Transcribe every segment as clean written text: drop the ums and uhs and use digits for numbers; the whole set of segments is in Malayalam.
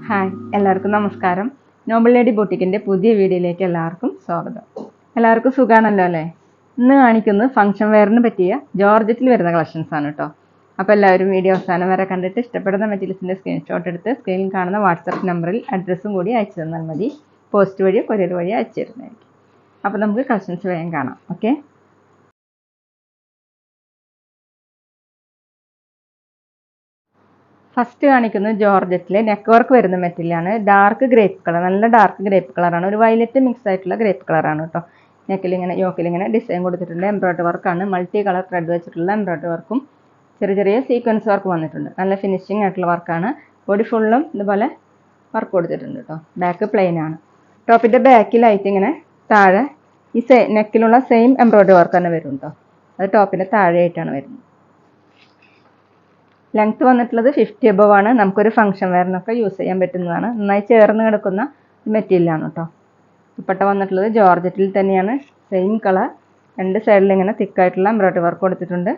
ഹായ്, എല്ലാവർക്കും നമസ്കാരം. നോബിൾ ലേഡി ബൊട്ടിക്കിൻ്റെ പുതിയ വീഡിയോയിലേക്ക് എല്ലാവർക്കും സ്വാഗതം. എല്ലാവർക്കും സുഖാണല്ലോ അല്ലേ? ഇന്ന് കാണിക്കുന്നത് ഫംഗ്ഷൻ വെയറിന് പറ്റിയ ജോർജറ്റിൽ വരുന്ന കളക്ഷൻസ് ആണ് കേട്ടോ. അപ്പോൾ എല്ലാവരും വീഡിയോ അവസാനം വരെ കണ്ടിട്ട് ഇഷ്ടപ്പെടുന്ന മെറ്റീരിയൽസിൻ്റെ സ്ക്രീൻഷോട്ട് എടുത്ത് സ്ക്രീനിൽ കാണുന്ന വാട്സപ്പ് നമ്പറിൽ അഡ്രസ്സും കൂടി അയച്ചു തന്നാൽ മതി. പോസ്റ്റ് വഴിയോ കൊറിയർ വഴിയോ അയച്ചു തരുന്നതായിരിക്കും. അപ്പോൾ നമുക്ക് കളക്ഷൻസ് വേഗം കാണാം. ഓക്കെ, ഫസ്റ്റ് കാണിക്കുന്നത് ജോർജറ്റിലെ നെക്ക് വർക്ക് വരുന്ന മെറ്റീരിയലാണ്. ഡാർക്ക് ഗ്രേപ്പ് കളർ, നല്ല ഡാർക്ക് ഗ്രേപ്പ് കളറാണ്. ഒരു വയലറ്റ് മിക്സ് ആയിട്ടുള്ള ഗ്രേപ്പ് കളറാണ് കേട്ടോ. നെക്കിലിങ്ങനെ യോക്കിലിങ്ങനെ ഡിസൈൻ കൊടുത്തിട്ടുണ്ട്. എംബ്രോയ്ഡറി വർക്കാണ്. മൾട്ടി കളർ ത്രെഡ് വെച്ചിട്ടുള്ള എംബ്രോയ്ഡറി വർക്കും ചെറിയ ചെറിയ സീക്വൻസ് വർക്ക് വന്നിട്ടുണ്ട്. നല്ല ഫിനിഷിംഗ് ആയിട്ടുള്ള വർക്കാണ്. ബോഡി ഫുള്ളും ഇതുപോലെ വർക്ക് കൊടുത്തിട്ടുണ്ട് കേട്ടോ. ബാക്ക് പ്ലെയിൻ ആണ്. ടോപ്പിൻ്റെ ബാക്കിലായിട്ട് ഇങ്ങനെ താഴെ ഈ നെക്കിലുള്ള സെയിം എംബ്രോയ്ഡറി വർക്ക് തന്നെ വരും കേട്ടോ. അത് ടോപ്പിൻ്റെ താഴെയായിട്ടാണ് വരുന്നത്. ലെങ്ത് വന്നിട്ടുള്ളത് 50 above ആണ്. നമുക്കൊരു ഫംഗ്ഷൻ വെയറിനൊക്കെ യൂസ് ചെയ്യാൻ പറ്റുന്നതാണ്. നന്നായി ചേർന്ന് കിടക്കുന്ന മെറ്റീരിയലാണ് കേട്ടോ. ദുപ്പട്ട വന്നിട്ടുള്ളത് ജോർജറ്റിൽ തന്നെയാണ്. Same colour. രണ്ട് സൈഡിൽ ഇങ്ങനെ തിക്കായിട്ടുള്ള എംബ്രോയ്ഡറി വർക്ക് കൊടുത്തിട്ടുണ്ട്.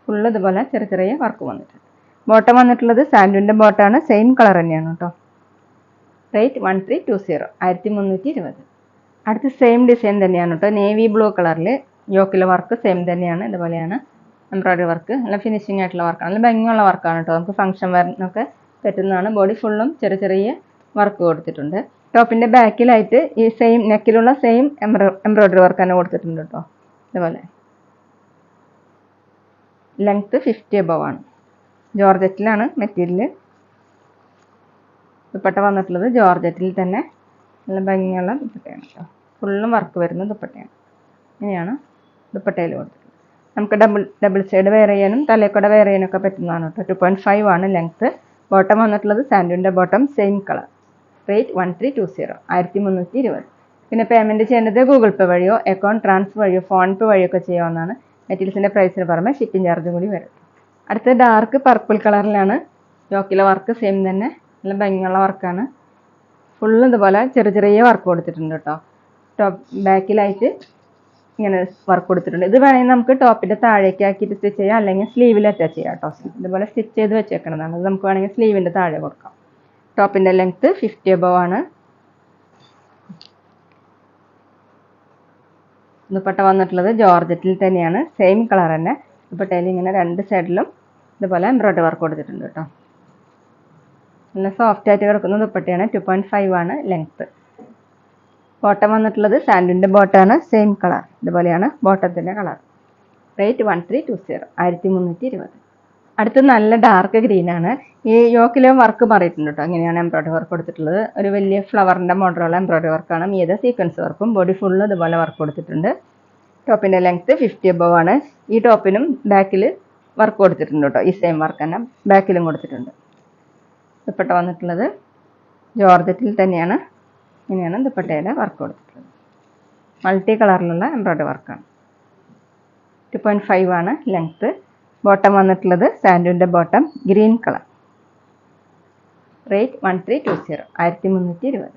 ഫുള്ള് ഇതുപോലെ ചെറിയ ചെറിയ വർക്ക് വന്നിട്ടുണ്ട്. ബോട്ടം വന്നിട്ടുള്ളത് സാൻഡുവിൻ്റെ ബോട്ടമാണ്. സെയിം കളർ തന്നെയാണ് കേട്ടോ. റേറ്റ് 1320, 1320. അടുത്ത് സെയിം ഡിസൈൻ തന്നെയാണ് കേട്ടോ. നേവി ബ്ലൂ കളറിൽ യോക്കിലെ വർക്ക് സെയിം തന്നെയാണ്. ഇതുപോലെയാണ് എംബ്രോയ്ഡറി വർക്ക്. നല്ല ഫിനിഷിംഗ് ആയിട്ടുള്ള വർക്കാണ്. നല്ല ഭംഗിയുള്ള വർക്കാണ് കേട്ടോ. നമുക്ക് ഫംഗ്ഷൻ വെയറിനൊക്കെ പറ്റുന്നതാണ്. ബോഡി ഫുള്ളും ചെറിയ ചെറിയ വർക്ക് കൊടുത്തിട്ടുണ്ട്. ടോപ്പിൻ്റെ ബാക്കിലായിട്ട് ഈ സെയിം നെക്കിലുള്ള സെയിം എംബ്രോയ്ഡറി വർക്ക് തന്നെ കൊടുത്തിട്ടുണ്ട് കേട്ടോ. ഇതുപോലെ ലെങ്ത്ത് 50 above ആണ്. ജോർജറ്റിലാണ് മെറ്റീരിയൽ. ദുപ്പട്ട വന്നിട്ടുള്ളത് ജോർജറ്റിൽ തന്നെ നല്ല ഭംഗിയുള്ള ദുപ്പട്ടയാണ് കേട്ടോ. ഫുള്ളും വർക്ക് വരുന്ന ദുപ്പട്ടയാണ്. ഇങ്ങനെയാണ് ദുപ്പട്ടയിൽ കൊടുത്തിട്ടുള്ളത്. നമുക്ക് ഡബിൾ സൈഡ് വെയർ ചെയ്യാനും തലക്കുട വെയർ ചെയ്യാനൊക്കെ പറ്റുന്നതാണ് കേട്ടോ. 2.5 ആണ് ലെങ്ത്ത്. ബോട്ടം വന്നിട്ടുള്ളത് സാൻഡുവിൻ്റെ ബോട്ടം സെയിം കളർ. റേറ്റ് 1320, 1320. പിന്നെ പേയ്മെൻറ്റ് ചെയ്യേണ്ടത് ഗൂഗിൾ പേ വഴിയോ അക്കൗണ്ട് ട്രാൻസ്ഫർ വഴിയോ ഫോൺ പേ വഴിയോ ഒക്കെ ചെയ്യാവുന്നതാണ്. മെറ്റീരിയൽസിൻ്റെ പ്രൈസിന് പുറമെ ഷിപ്പിംഗ് ചാർജ് കൂടി വരും. അടുത്ത ഡാർക്ക് പർപ്പിൾ കളറിലാണ്. യോക്കിലെ വർക്ക് സെയിം തന്നെ. നല്ല ഭംഗിയുള്ള വർക്കാണ്. ഫുള്ള് ഇതുപോലെ ചെറിയ ചെറിയ വർക്ക് കൊടുത്തിട്ടുണ്ട് കേട്ടോ. ബാക്കിലായിട്ട് ഇങ്ങനെ വർക്ക് കൊടുത്തിട്ടുണ്ട്. ഇത് വേണമെങ്കിൽ നമുക്ക് ടോപ്പിൻ്റെ താഴേക്ക് ആക്കിയിട്ട് സ്റ്റിച്ച് ചെയ്യാം, അല്ലെങ്കിൽ സ്ലീവിൽ അറ്റാച്ച് ചെയ്യാം കേട്ടോ. ഇതുപോലെ സ്റ്റിച്ച് ചെയ്ത് വെച്ചേക്കുന്നതാണ്. അത് നമുക്ക് വേണമെങ്കിൽ സ്ലീവിൻ്റെ താഴെ കൊടുക്കാം. ടോപ്പിൻ്റെ ലെങ്ത്ത് 50 above ആണ്. ദുപ്പട്ട വന്നിട്ടുള്ളത് ജോർജറ്റിൽ തന്നെയാണ്. സെയിം കളർ തന്നെ. ദുപ്പട്ടയിൽ ഇങ്ങനെ രണ്ട് സൈഡിലും ഇതുപോലെ എംബ്രോയ്ഡറി വർക്ക് കൊടുത്തിട്ടുണ്ട് കേട്ടോ. നല്ല സോഫ്റ്റ് ആയിട്ട് കിടക്കുന്ന ദുപ്പട്ടയാണ്. 2.5 ആണ് ലെങ്ത്ത്. ബോട്ടം വന്നിട്ടുള്ളത് സാൻഡുവിൻ്റെ ബോട്ടമാണ്. Same colour. ഇതുപോലെയാണ് ബോട്ടത്തിൻ്റെ കളർ. റേറ്റ് 1320, 1320. അടുത്ത് നല്ല ഡാർക്ക് ഗ്രീനാണ്. ഈ യോക്കിലെ വർക്ക് മാറിയിട്ടുണ്ട് കേട്ടോ. ഇങ്ങനെയാണ് എംബ്രോയ്ഡറി വർക്ക് കൊടുത്തിട്ടുള്ളത്. ഒരു വലിയ ഫ്ലവറിൻ്റെ മോഡലുള്ള എംബ്രോയ്ഡറി വർക്കാണ്. മീതെ സീക്വൻസ് വർക്കും ബോഡി ഫുള്ള് ഇതുപോലെ വർക്ക് കൊടുത്തിട്ടുണ്ട്. ടോപ്പിൻ്റെ ലെങ്ത്ത് 50 above ആണ്. ഈ ടോപ്പിനും ബാക്കിൽ വർക്ക് കൊടുത്തിട്ടുണ്ട് കേട്ടോ. ഈ സെയിം വർക്ക് തന്നെ ബാക്കിലും കൊടുത്തിട്ടുണ്ട്. ദുപ്പട്ട വന്നിട്ടുള്ളത് ജോർജറ്റിൽ തന്നെയാണ്. ഇങ്ങനെയാണ് ദുപ്പട്ടയുടെ വർക്ക് കൊടുത്തിട്ടുള്ളത്. മൾട്ടി കളറിലുള്ള എംബ്രോയ്ഡറി വർക്കാണ്. 2.5 ആണ് ലെങ്ത്ത്. ബോട്ടം വന്നിട്ടുള്ളത് സാൻഡുവിൻ്റെ ബോട്ടം ഗ്രീൻ കളർ. റേറ്റ് 1320, 1320.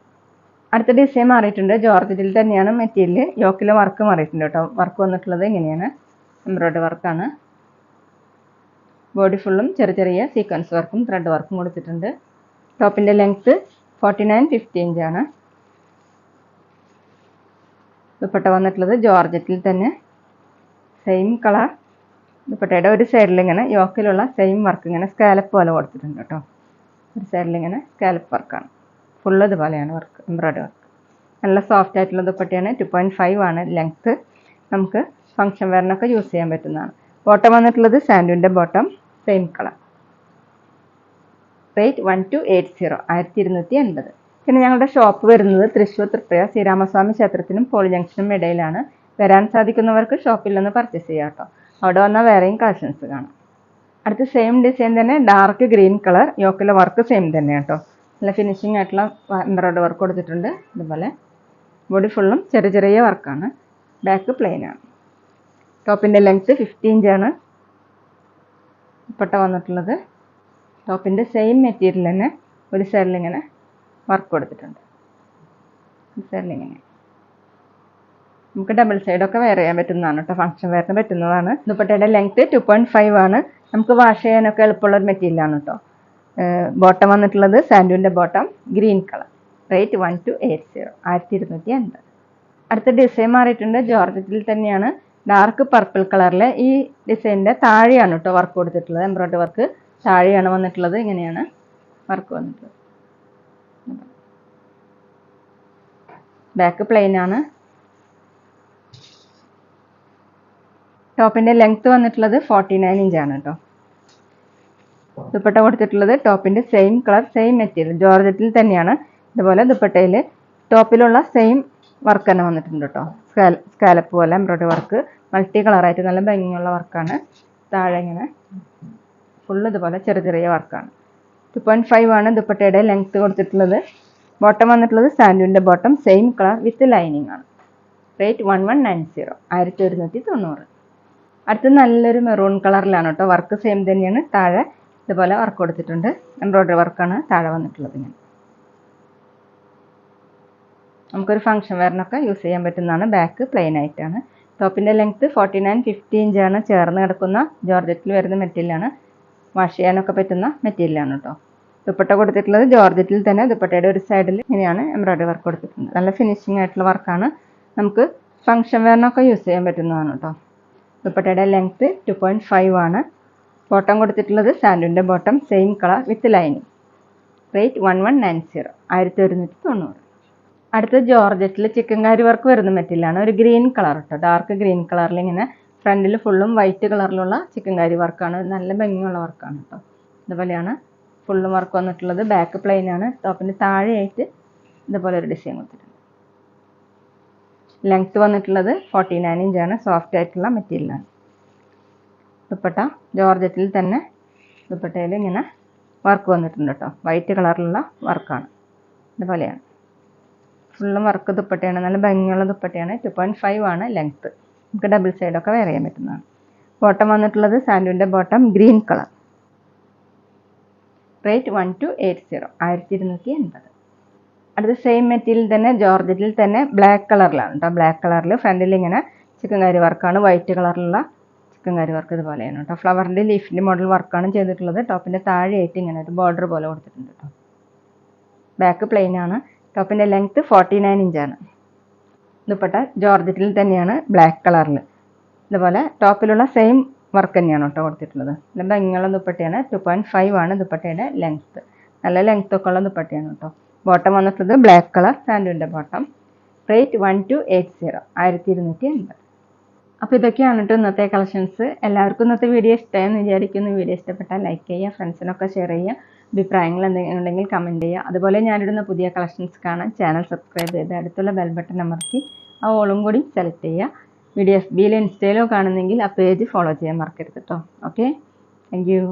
അടുത്ത ഡിസൈൻ മാറിയിട്ടുണ്ട്. ജോർജറ്റിൽ തന്നെയാണ് മെറ്റീരിയൽ. യോക്കിലെ വർക്ക് മാറിയിട്ടുണ്ട് കേട്ടോ. വർക്ക് വന്നിട്ടുള്ളത് ഇങ്ങനെയാണ്. എംബ്രോയ്ഡറി വർക്കാണ്. ബോഡി ഫുള്ളും ചെറിയ ചെറിയ സീക്വൻസ് വർക്കും ത്രെഡ് വർക്കും കൊടുത്തിട്ടുണ്ട്. ടോപ്പിൻ്റെ ലെങ്ത്ത് 49-50 ഇഞ്ചാണ്. ദുപ്പട്ട വന്നിട്ടുള്ളത് ജോർജറ്റിൽ തന്നെ സെയിം കളർ. ദുപ്പട്ടയുടെ ഒരു സൈഡിൽ ഇങ്ങനെ യോക്കിലുള്ള സെയിം വർക്ക് ഇങ്ങനെ സ്കാലപ്പ് പോലെ കൊടുത്തിട്ടുണ്ട് കേട്ടോ. ഒരു സൈഡിൽ ഇങ്ങനെ സ്കാലപ്പ് വർക്കാണ്. ഫുള്ള് ഇതുപോലെയാണ് വർക്ക്, എംബ്രോയ്ഡറി വർക്ക്. നല്ല സോഫ്റ്റ് ആയിട്ടുള്ള ദുപ്പട്ടയാണ്. 2.5 ആണ് ലെങ്ത്ത്. നമുക്ക് ഫംഗ്ഷൻ വെയറിനൊക്കെ യൂസ് ചെയ്യാൻ പറ്റുന്നതാണ്. ബോട്ടം വന്നിട്ടുള്ളത് സാൻഡുവിൻ്റെ ബോട്ടം സെയിം കളർ. റേറ്റ് 1280, 1280. പിന്നെ ഞങ്ങളുടെ ഷോപ്പ് വരുന്നത് തൃശ്ശൂർ തൃപ്പയ ശ്രീരാമസ്വാമി ക്ഷേത്രത്തിനും പോളി ജംഗ്ഷനും ഇടയിലാണ്. വരാൻ സാധിക്കുന്നവർക്ക് ഷോപ്പിൽ നിന്ന് പർച്ചേസ് ചെയ്യാം കേട്ടോ. അവിടെ വന്നാൽ വേറെയും കളക്ഷൻസ് കാണാം. അടുത്ത സെയിം ഡിസൈൻ തന്നെ ഡാർക്ക് ഗ്രീൻ കളർ. യോക്കിലെ വർക്ക് സെയിം തന്നെ കേട്ടോ. നല്ല ഫിനിഷിംഗ് ആയിട്ടുള്ള എംബ്രോയ്ഡറി വർക്ക് കൊടുത്തിട്ടുണ്ട്. ഇതുപോലെ ബോഡി ഫുള്ളും ചെറിയ ചെറിയ വർക്കാണ്. ബാക്ക് പ്ലെയിൻ ആണ്. ടോപ്പിൻ്റെ ലെങ്ത്ത് 50 ഇഞ്ചാണ്. ദുപ്പട്ട വന്നിട്ടുള്ളത് ടോപ്പിൻ്റെ സെയിം മെറ്റീരിയൽ തന്നെ ഒരു സൈഡിൽ ഇങ്ങനെ വർക്ക് കൊടുത്തിട്ടുണ്ട്. ഈ സൈഡിൽ ഇങ്ങനെ നമുക്ക് ഡബിൾ സൈഡൊക്കെ വെയർ ചെയ്യാൻ പറ്റുന്നതാണ് കേട്ടോ, ഫംഗ്ഷൻ വെയറിന് പറ്റുന്നതാണ്. ദുപ്പട്ടയുടെ ലെങ്ത് 2.5 ആണ്. നമുക്ക് വാഷ് ചെയ്യാനൊക്കെ എളുപ്പമുള്ള ഒരു മെറ്റീരിയലാണ് കേട്ടോ. ബോട്ടം വന്നിട്ടുള്ളത് സാൻഡൂൻ്റെ ബോട്ടം, ഗ്രീൻ കളർ. റേറ്റ് 1280, 1280. അടുത്ത ഡിസൈൻ മാറിയിട്ടുണ്ട്, ജോർജറ്റിൽ തന്നെയാണ്, ഡാർക്ക് പർപ്പിൾ കളറിൽ. ഈ ഡിസൈനിൻ്റെ താഴെയാണ് കേട്ടോ വർക്ക് കൊടുത്തിട്ടുള്ളത്, എംബ്രോയ്ഡറി വർക്ക് താഴെയാണ് വന്നിട്ടുള്ളത്. ഇങ്ങനെയാണ് വർക്ക് വന്നിട്ടുള്ളത്. ബാക്ക് പ്ലെയിൻ ആണ്. ടോപ്പിൻ്റെ ലെങ്ത് വന്നിട്ടുള്ളത് 49 ഇഞ്ചാണ് കേട്ടോ. ദുപ്പട്ട കൊടുത്തിട്ടുള്ളത് ടോപ്പിൻ്റെ സെയിം കളർ, സെയിം മെറ്റീരിയൽ, ജോർജറ്റിൽ തന്നെയാണ്. ഇതുപോലെ ദുപ്പട്ടയിൽ ടോപ്പിലുള്ള സെയിം വർക്ക് തന്നെ വന്നിട്ടുണ്ട് കേട്ടോ. സ്കാലപ്പ് പോലെ എംബ്രോയ്ഡറി വർക്ക്, മൾട്ടി കളറായിട്ട് നല്ല ഭംഗിയുള്ള വർക്കാണ്. താഴെ ഇങ്ങനെ ഫുള്ള് ഇതുപോലെ ചെറിയ ചെറിയ വർക്കാണ്. 2.5 ആണ് ദുപ്പട്ടയുടെ ലെങ്ത് കൊടുത്തിട്ടുള്ളത്. ബോട്ടം വന്നിട്ടുള്ളത് സാൻഡൂൻ്റെ bottom, same colour with lining ആണ്. റേറ്റ് 1190, 1190. അടുത്ത് നല്ലൊരു മെറൂൺ കളറിലാണ് കേട്ടോ, വർക്ക് സെയിം തന്നെയാണ്. താഴെ ഇതുപോലെ വർക്ക് കൊടുത്തിട്ടുണ്ട്, എംബ്രോയ്ഡറി വർക്കാണ് താഴെ വന്നിട്ടുള്ളത്. ഇങ്ങനെ നമുക്കൊരു ഫംഗ്ഷൻ വെയറിനൊക്കെ യൂസ് ചെയ്യാൻ പറ്റുന്നതാണ്. ബാക്ക് പ്ലെയിൻ ആയിട്ടാണ്. ടോപ്പിൻ്റെ ലെങ്ത് 49-50 ഇഞ്ചാണ്. ചേർന്ന് കിടക്കുന്ന ജോർജറ്റിൽ വരുന്ന മെറ്റീരിയലാണ്, വാഷ് ചെയ്യാനൊക്കെ പറ്റുന്ന മെറ്റീരിയലാണ് കേട്ടോ. ദുപ്പട്ട കൊടുത്തിട്ടുള്ളത് ജോർജറ്റിൽ തന്നെ. ദുപ്പട്ടയുടെ ഒരു സൈഡിൽ ഇങ്ങനെയാണ് എംബ്രോയ്ഡറി വർക്ക് കൊടുത്തിട്ടുണ്ട്. നല്ല ഫിനിഷിംഗ് ആയിട്ടുള്ള വർക്കാണ്. നമുക്ക് ഫംഗ്ഷൻ വെയറിനൊക്കെ യൂസ് ചെയ്യാൻ പറ്റുന്നതാണ് കേട്ടോ. ദുപ്പട്ടയുടെ ലെങ്ത് 2.5 ആണ്. ബോട്ടം കൊടുത്തിട്ടുള്ളത് സാൻഡൂൻ്റെ bottom, same colour with lining. Rate 1190, 1190. അടുത്ത ജോർജറ്റിൽ ചിക്കൻകാരി വർക്ക് വരുന്ന മെറ്റീരിയലാണ്. ഒരു ഗ്രീൻ കളർ കേട്ടോ, ഡാർക്ക് ഗ്രീൻ കളറിൽ ഇങ്ങനെ ഫ്രണ്ടിൽ ഫുള്ളും വൈറ്റ് കളറിലുള്ള ചിക്കൻകാരി വർക്കാണ്. നല്ല ഭംഗിയുള്ള വർക്കാണ് കേട്ടോ. ഇതുപോലെയാണ് ഫുള്ളും വർക്ക് വന്നിട്ടുള്ളത്. ബാക്ക് പ്ലെയിൻ ആണ്. ടോപ്പിന് താഴെയായിട്ട് ഇതുപോലെ ഒരു ഡിസൈൻ കൊടുത്തിട്ടുണ്ട്. ലെങ്ത് വന്നിട്ടുള്ളത് 49 ഇഞ്ചാണ്. സോഫ്റ്റ് ആയിട്ടുള്ള മെറ്റീരിയലാണ്. ദുപ്പട്ട ജോർജറ്റിൽ തന്നെ, ദുപ്പട്ടയിൽ ഇങ്ങനെ വർക്ക് വന്നിട്ടുണ്ട് കേട്ടോ. വൈറ്റ് കളറിലുള്ള വർക്കാണ്. ഇതുപോലെയാണ് ഫുള്ളും വർക്ക് ദുപ്പട്ടയാണ്. നല്ല ഭംഗിയുള്ള ദുപ്പട്ടയാണ്. 2.5 ആണ് ലെങ്ത്ത്. നമുക്ക് ഡബിൾ സൈഡൊക്കെ വെയർ ചെയ്യാൻ പറ്റുന്നതാണ്. ബോട്ടം വന്നിട്ടുള്ളത് സാൻഡൂൻ്റെ ബോട്ടം, ഗ്രീൻ കളർ. റേറ്റ് 1280, 1280. അടുത്ത സെയിം മെറ്റീരിയൽ തന്നെ, ജോർജറ്റിൽ തന്നെ, ബ്ലാക്ക് കളറിലാണ് കേട്ടോ. ബ്ലാക്ക് കളറിൽ ഫ്രണ്ടിൽ ഇങ്ങനെ ചിക്കൻകാരി വർക്കാണ്. വൈറ്റ് കളറിലുള്ള ചിക്കൻകാരി വർക്ക് ഇതുപോലെയാണ് കേട്ടോ. ഫ്ലവറിൻ്റെ ലീഫിൻ്റെ മോഡൽ വർക്കാണ് ചെയ്തിട്ടുള്ളത്. ടോപ്പിൻ്റെ താഴെയായിട്ട് ഇങ്ങനെ ഒരു ബോർഡർ പോലെ കൊടുത്തിട്ടുണ്ട് കേട്ടോ. ബാക്ക് പ്ലെയിൻ ആണ്. ടോപ്പിൻ്റെ ലെങ്ത്ത് 49 ഇഞ്ചാണ്. ദുപ്പട്ട ജോർജറ്റിൽ തന്നെയാണ്, ബ്ലാക്ക് കളറിൽ. ഇതുപോലെ ടോപ്പിലുള്ള സെയിം വർക്ക് തന്നെയാണ് കേട്ടോ കൊടുത്തിട്ടുള്ളത്. നല്ല ഭംഗിയുള്ള ദുപ്പട്ടയാണ്. 2.5 ആണ് ദുപ്പട്ടയുടെ ലെങ്ത്ത്. നല്ല ലെങ്ത്ത് ഒക്കെ ഉള്ള ദുപ്പട്ടയാണ് കേട്ടോ. ബോട്ടം വന്നിട്ടുള്ളത് ബ്ലാക്ക് കളർ, സാൻഡൂൻ്റെ ബോട്ടം. റേറ്റ് 1280, 1280. അപ്പോൾ ഇതൊക്കെയാണ് കേട്ടോ ഇന്നത്തെ കളക്ഷൻസ്. എല്ലാവർക്കും ഇന്നത്തെ വീഡിയോ ഇഷ്ടമായെന്ന് വിചാരിക്കുന്നു. വീഡിയോ ഇഷ്ടപ്പെട്ടാൽ ലൈക്ക് ചെയ്യുക, ഫ്രണ്ട്സിനൊക്കെ ഷെയർ ചെയ്യുക, അഭിപ്രായങ്ങൾ എന്തെങ്കിലും ഉണ്ടെങ്കിൽ കമൻറ്റ് ചെയ്യുക. അതുപോലെ ഞാനിടുന്ന പുതിയ കളക്ഷൻസ് കാണാൻ ചാനൽ സബ്സ്ക്രൈബ് ചെയ്ത് അടുത്തുള്ള ബെൽ ബട്ടൺ അമർത്തി ആ ഓളും കൂടി സെലക്ട് ചെയ്യുക. വീഡിയോ FBയിലോ ഇൻസ്റ്റയിലോ കാണുന്നെങ്കിൽ ആ പേജ് ഫോളോ ചെയ്യാൻ മറക്കരുത് കേട്ടോ. Okay, thank you.